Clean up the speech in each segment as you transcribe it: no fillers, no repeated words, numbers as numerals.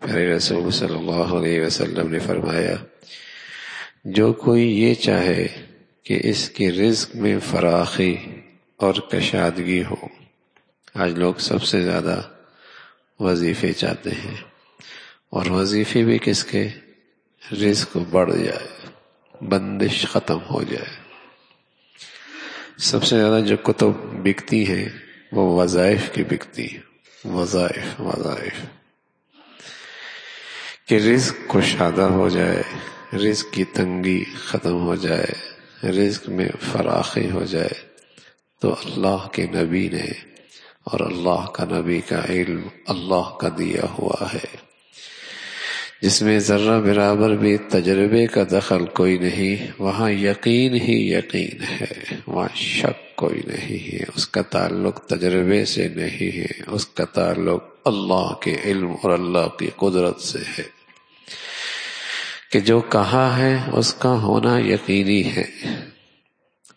پیارے رسول صلی اللہ علیہ وسلم نے فرمایا، جو کوئی یہ چاہے کہ اس کے رزق میں فراخی اور کشادگی ہو. آج لوگ سب سے زیادہ وظیفے چاہتے ہیں، اور وظیفے بھی کس کے؟ رزق بڑھ جائے، بندش ختم ہو جائے. سب سے زیادہ جو کتب بکتی ہیں وہ وظائف کی بکتی ہیں. وظائف کہ رزق کشادہ ہو جائے، رزق کی تنگی ختم ہو جائے، رزق میں فراخی ہو جائے. تو اللہ کے نبی نے اور اللہ کا نبی کا علم اللہ کا دیا ہوا ہے، جس میں ذرہ برابر بھی تجربے کا دخل کوئی نہیں. وہاں یقین ہی یقین ہے، وہاں شک کوئی نہیں ہے. اس کا تعلق تجربے سے نہیں ہے، اس کا تعلق اللہ کے علم اور اللہ کی قدرت سے ہے کہ جو کہا ہے اس کا ہونا یقینی ہے.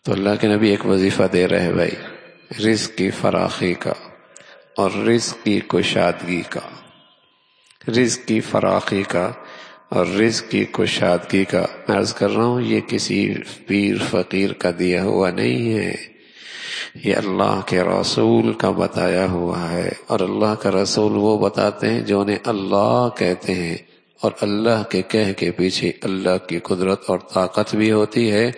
تو اللہ کے نبی ایک وظیفہ دے رہے بھائی، رزق کی فراخی کا اور رزق کی کشادگی کا. رزق کی فراخی کا اور رزق کی کشادگی کا عرض کر رہا ہوں، یہ کسی پیر فقیر کا دیا ہوا نہیں ہے، یہ اللہ کے رسول کا بتایا ہوا ہے. اور اللہ کا رسول وہ بتاتے ہیں جو انہیں اللہ کہتے ہیں، اور اللہ کے کہہ کے پیچھے اللہ کی قدرت اور طاقت بھی ہوتی ہے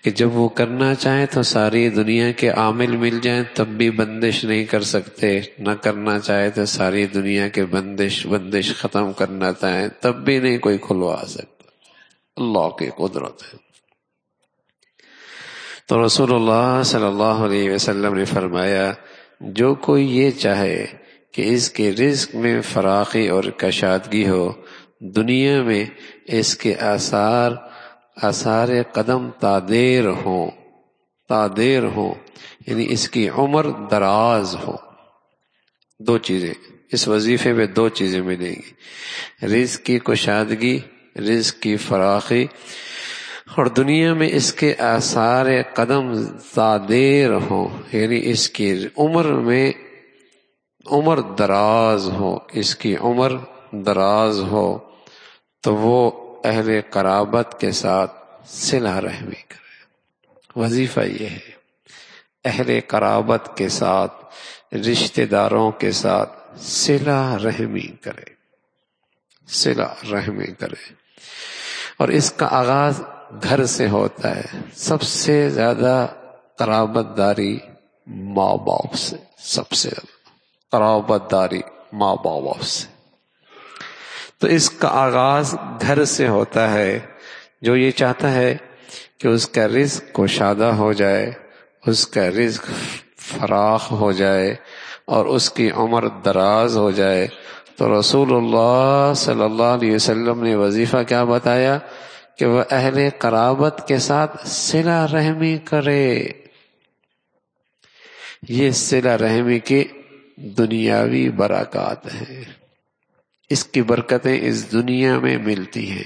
کہ جب وہ کرنا چاہیں تو ساری دنیا کے عامل مل جائیں تب بھی بندش نہیں کر سکتے، نہ کرنا چاہے تو ساری دنیا کے بندش ختم کرنا چاہیں تب بھی نہیں کوئی کھلوا سکتا. اللہ کی قدرت ہے. تو رسول اللہ صلی اللہ علیہ وسلم نے فرمایا، جو کوئی یہ چاہے کہ اس کے رزق میں فراخی اور کشادگی ہو، دنیا میں اس کے آثار قدم تادیر ہوں، یعنی اس کی عمر دراز ہو. دو چیزیں اس وظیفے میں، دو چیزیں ملیں گی، رزق کی کشادگی، رزق کی فراخی، اور دنیا میں اس کے آثار قدم تادیر ہوں، یعنی اس کی عمر دراز ہو. اس کی عمر دراز ہو تو وہ اہل قرابت کے ساتھ صلہ رحمی کرے. وظیفہ یہ ہے، اہل قرابت کے ساتھ، رشتہ داروں کے ساتھ صلہ رحمی کرے. اور اس کا آغاز گھر سے ہوتا ہے. سب سے زیادہ قرابت داری ماں باپ سے، سب سے زیادہ قرابت داری ماں باپ سے. تو اس کا آغاز گھر سے ہوتا ہے. جو یہ چاہتا ہے کہ اس کا رزق کشادہ ہو جائے، اس کا رزق فراخ ہو جائے اور اس کی عمر دراز ہو جائے، تو رسول اللہ صلی اللہ علیہ وسلم نے وظیفہ کیا بتایا کہ وہ اہل قرابت کے ساتھ صلہ رحمی کرے. یہ صلہ رحمی کی دنیاوی برکات ہیں، اس کی برکتیں اس دنیا میں ملتی ہیں.